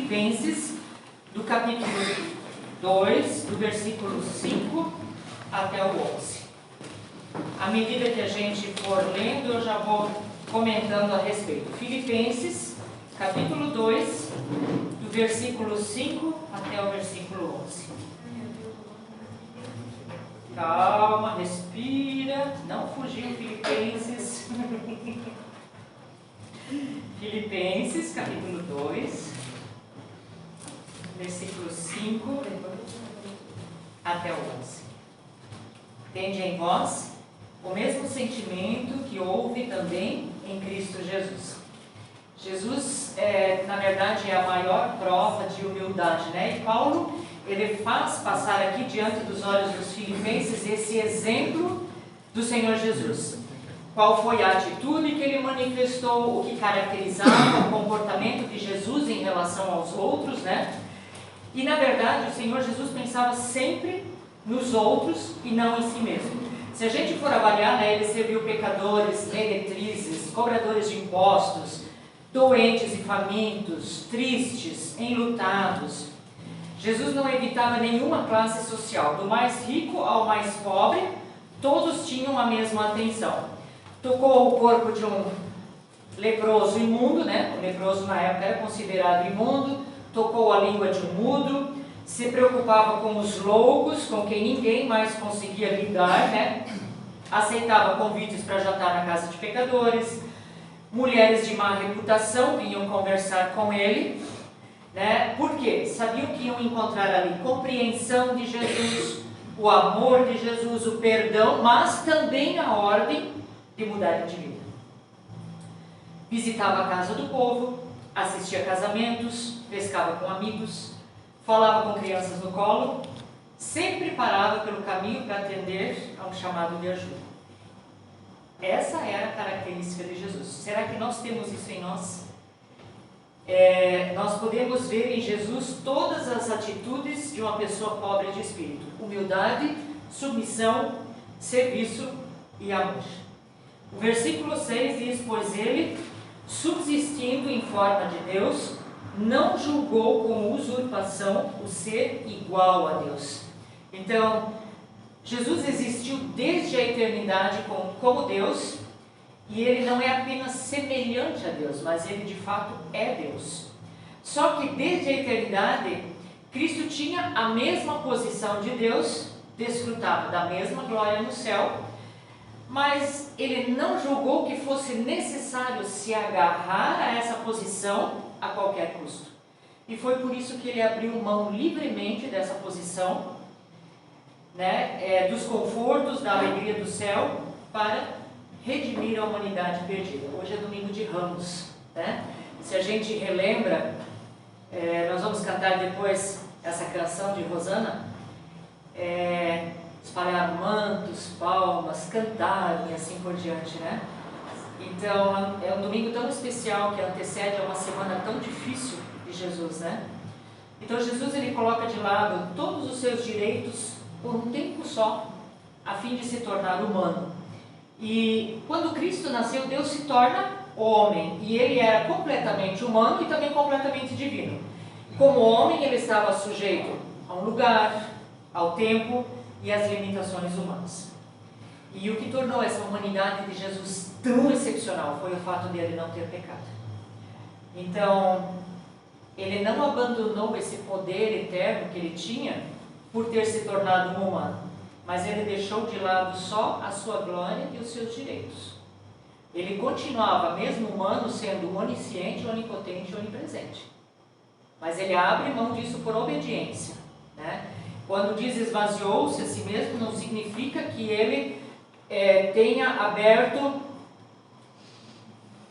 Filipenses, do capítulo 2, do versículo 5 até o 11. À medida que a gente for lendo, eu já vou comentando a respeito. Filipenses, capítulo 2, do versículo 5 até o versículo 11. Calma, respira, não fugiu Filipenses. Filipenses, capítulo 2, versículo 5 até o 11. Tende em vós o mesmo sentimento que houve também em Cristo Jesus. Jesus, na verdade, é a maior prova de humildade, né? E Paulo, ele faz passar aqui diante dos olhos dos filipenses esse exemplo do Senhor Jesus. Qual foi a atitude que ele manifestou, o que caracterizava o comportamento de Jesus em relação aos outros, né? E, na verdade, o Senhor Jesus pensava sempre nos outros e não em si mesmo. Se a gente for avaliar, né, ele serviu pecadores, meretrizes, cobradores de impostos, doentes e famintos, tristes, enlutados. Jesus não evitava nenhuma classe social, do mais rico ao mais pobre, todos tinham a mesma atenção. Tocou o corpo de um leproso imundo, né? O leproso na época era considerado imundo, tocou a língua de um mudo, se preocupava com os loucos, com quem ninguém mais conseguia lidar, né? Aceitava convites para jantar na casa de pecadores, mulheres de má reputação vinham conversar com ele, né? Por quê? Sabiam que iam encontrar ali compreensão de Jesus, o amor de Jesus, o perdão, mas também a ordem de mudar de vida. Visitava a casa do povo, assistia a casamentos, pescava com amigos, falava com crianças no colo, sempre parava pelo caminho para atender a um chamado de ajuda. Essa era a característica de Jesus. Será que nós temos isso em nós? Nós podemos ver em Jesus todas as atitudes de uma pessoa pobre de espírito: humildade, submissão, serviço e amor. O versículo 6 diz: pois ele, subsistindo em forma de Deus, não julgou como usurpação o ser igual a Deus. Então, Jesus existiu desde a eternidade como Deus, e ele não é apenas semelhante a Deus, mas ele de fato é Deus. Só que desde a eternidade, Cristo tinha a mesma posição de Deus, desfrutava da mesma glória no céu, mas ele não julgou que fosse necessário se agarrar a essa posição a qualquer custo. E foi por isso que ele abriu mão livremente dessa posição, né, dos confortos, da alegria do céu, para redimir a humanidade perdida. Hoje é domingo de Ramos, né? Se a gente relembra, nós vamos cantar depois essa canção de Rosana, espalharam mantos, palmas, cantaram e assim por diante, né? Então, é um domingo tão especial que antecede a uma semana tão difícil de Jesus, né? Então, Jesus, ele coloca de lado todos os seus direitos por um tempo só, a fim de se tornar humano. E quando Cristo nasceu, Deus se torna homem, e ele era completamente humano e também completamente divino. Como homem, ele estava sujeito a um lugar, ao tempo e às limitações humanas. E o que tornou essa humanidade de Jesus tão excepcional foi o fato de ele não ter pecado. Então, ele não abandonou esse poder eterno que ele tinha por ter se tornado um humano, mas ele deixou de lado só a sua glória e os seus direitos. Ele continuava, mesmo humano, sendo onisciente, onipotente e onipresente. Mas ele abre mão disso por obediência, né? Quando diz esvaziou-se a si mesmo, não significa que ele tenha aberto,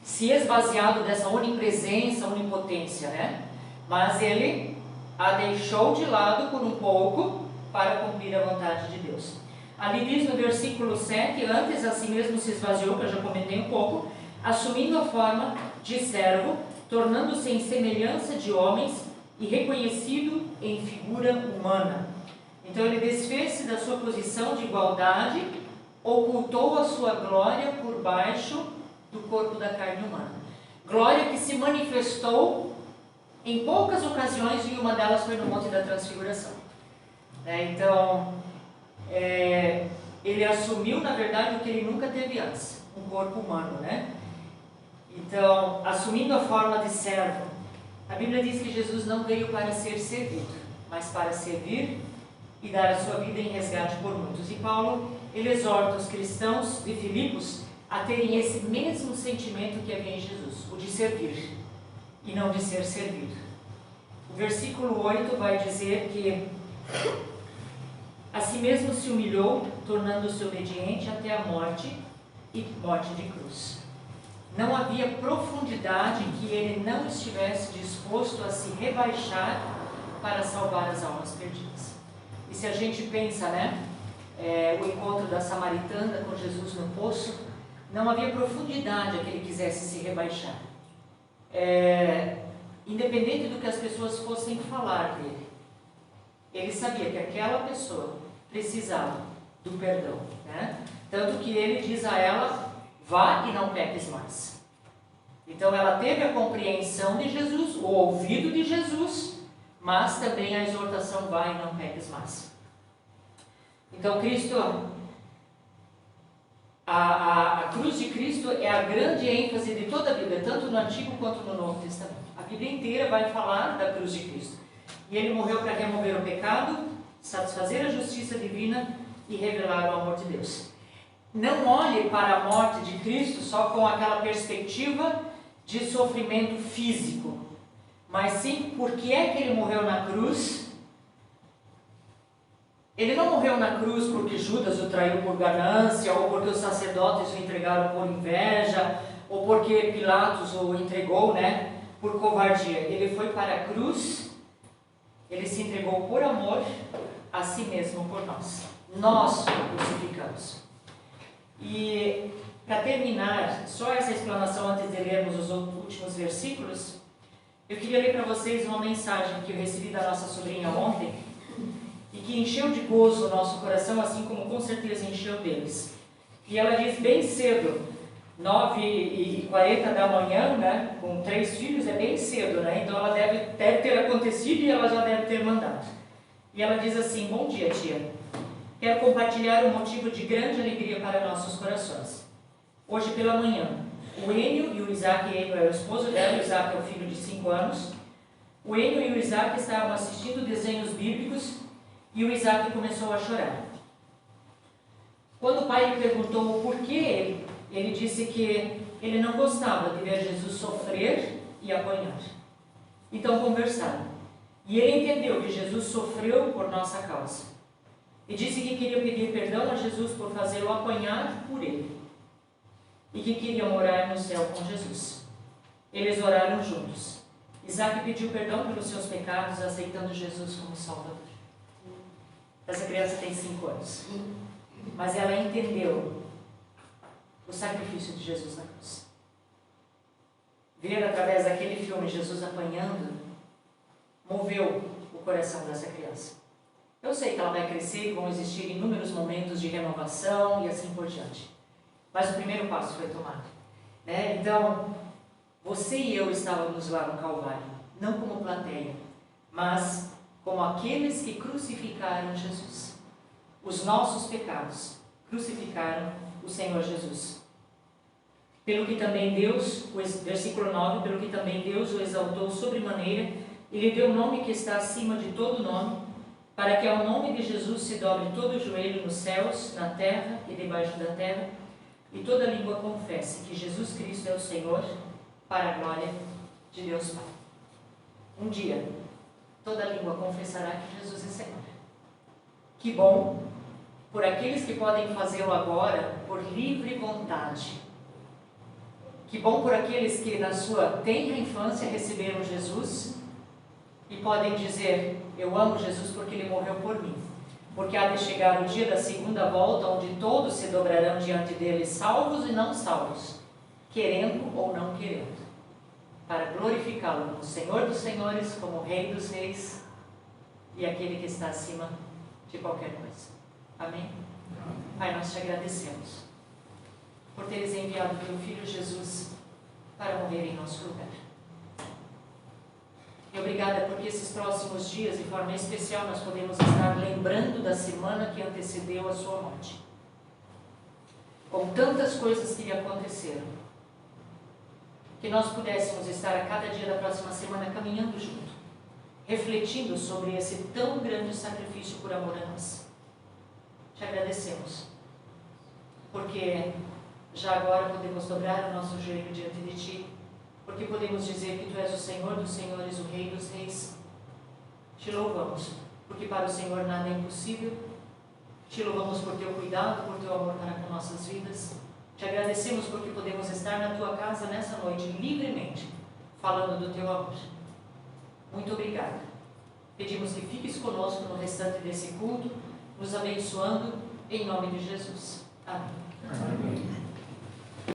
se esvaziado dessa onipresença, onipotência, né? Mas ele a deixou de lado por um pouco para cumprir a vontade de Deus. Ali diz no versículo 7, antes a si mesmo se esvaziou, que eu já comentei um pouco, assumindo a forma de servo, tornando-se em semelhança de homens e reconhecido em figura humana. Então ele desfez-se da sua posição de igualdade, ocultou a sua glória por baixo do corpo da carne humana. Glória que se manifestou em poucas ocasiões, e uma delas foi no Monte da Transfiguração. Então, ele assumiu, na verdade, o que ele nunca teve antes, um corpo humano, né? Então, assumindo a forma de servo, a Bíblia diz que Jesus não veio para ser servido, mas para servir e dar a sua vida em resgate por muitos. E Paulo, ele exorta os cristãos de Filipos a terem esse mesmo sentimento que havia em Jesus, o de servir e não de ser servido. O versículo 8 vai dizer que a si mesmo se humilhou, tornando-se obediente até a morte e morte de cruz. Não havia profundidade que ele não estivesse disposto a se rebaixar para salvar as almas perdidas. E se a gente pensa, o encontro da samaritana com Jesus no poço, não havia profundidade a que ele quisesse se rebaixar. Independente do que as pessoas fossem falar dele, ele sabia que aquela pessoa precisava do perdão, Tanto que ele diz a ela: vá e não peques mais. Então ela teve a compreensão de Jesus, o ouvido de Jesus, mas também a exortação: vá e não peques mais. Então Cristo, a cruz de Cristo é a grande ênfase de toda a Bíblia, tanto no Antigo quanto no Novo Testamento. A Bíblia inteira vai falar da cruz de Cristo. E ele morreu para remover o pecado, satisfazer a justiça divina e revelar o amor de Deus. Não olhe para a morte de Cristo só com aquela perspectiva de sofrimento físico, mas sim porque é que ele morreu na cruz. Ele não morreu na cruz porque Judas o traiu por ganância, ou porque os sacerdotes o entregaram por inveja, ou porque Pilatos o entregou, por covardia. Ele foi para a cruz, ele se entregou por amor a si mesmo por nós. Nós o crucificamos. E para terminar, só essa explanação antes de lermos os últimos versículos, eu queria ler para vocês uma mensagem que eu recebi da nossa sobrinha ontem, e que encheu de gozo o nosso coração, assim como com certeza encheu deles. E ela diz bem cedo, 9h40 da manhã, com 3 filhos, é bem cedo, Então ela deve ter acontecido e ela já deve ter mandado. E ela diz assim: bom dia, tia. Quero compartilhar um motivo de grande alegria para nossos corações. Hoje pela manhã, o Enio e o Isaac, Enio é o esposo dela, o Isaac é o filho de 5 anos. O Enio e o Isaac estavam assistindo desenhos bíblicos e o Isaac começou a chorar. Quando o pai lhe perguntou o porquê, ele disse que ele não gostava de ver Jesus sofrer e apanhar. Então conversaram. E ele entendeu que Jesus sofreu por nossa causa. E disse que queria pedir perdão a Jesus por fazê-lo apanhar por ele. E que queria morar no céu com Jesus. Eles oraram juntos. Isaac pediu perdão pelos seus pecados, aceitando Jesus como Salvador. Essa criança tem 5 anos. Mas ela entendeu o sacrifício de Jesus na cruz. Ver através daquele filme Jesus apanhando moveu o coração dessa criança. Eu sei que ela vai crescer e vão existir inúmeros momentos de renovação e assim por diante. Mas o primeiro passo foi tomado. Então, você e eu estávamos lá no Calvário, não como plateia, mas como aqueles que crucificaram Jesus. Os nossos pecados crucificaram o Senhor Jesus. Pelo que também Deus, versículo 9, pelo que também Deus o exaltou sobremaneira e lhe deu o nome que está acima de todo nome, para que ao nome de Jesus se dobre todo o joelho nos céus, na terra e debaixo da terra, e toda língua confesse que Jesus Cristo é o Senhor, para a glória de Deus Pai. Um dia, toda língua confessará que Jesus é Senhor. Que bom por aqueles que podem fazê-lo agora por livre vontade. Que bom por aqueles que na sua tenra infância receberam Jesus e podem dizer: eu amo Jesus porque Ele morreu por mim. Porque há de chegar o dia da segunda volta, onde todos se dobrarão diante dele, salvos e não salvos, querendo ou não querendo, para glorificá-lo como Senhor dos Senhores, como Rei dos Reis e aquele que está acima de qualquer coisa. Amém? Pai, nós te agradecemos por teres enviado o teu Filho Jesus para morrer em nosso lugar. E obrigada porque esses próximos dias, de forma especial, nós podemos estar lembrando da semana que antecedeu a sua morte. Com tantas coisas que lhe aconteceram, que nós pudéssemos estar a cada dia da próxima semana caminhando junto, refletindo sobre esse tão grande sacrifício por amor a nós. Te agradecemos, porque já agora podemos dobrar o nosso joelho diante de Ti, porque podemos dizer que Tu és o Senhor dos senhores, o Rei dos reis. Te louvamos, porque para o Senhor nada é impossível. Te louvamos por Teu cuidado, por Teu amor para com nossas vidas. Te agradecemos porque podemos estar na Tua casa nessa noite, livremente, falando do Teu amor. Muito obrigada. Pedimos que fiques conosco no restante desse culto, nos abençoando, em nome de Jesus. Amém. Amém.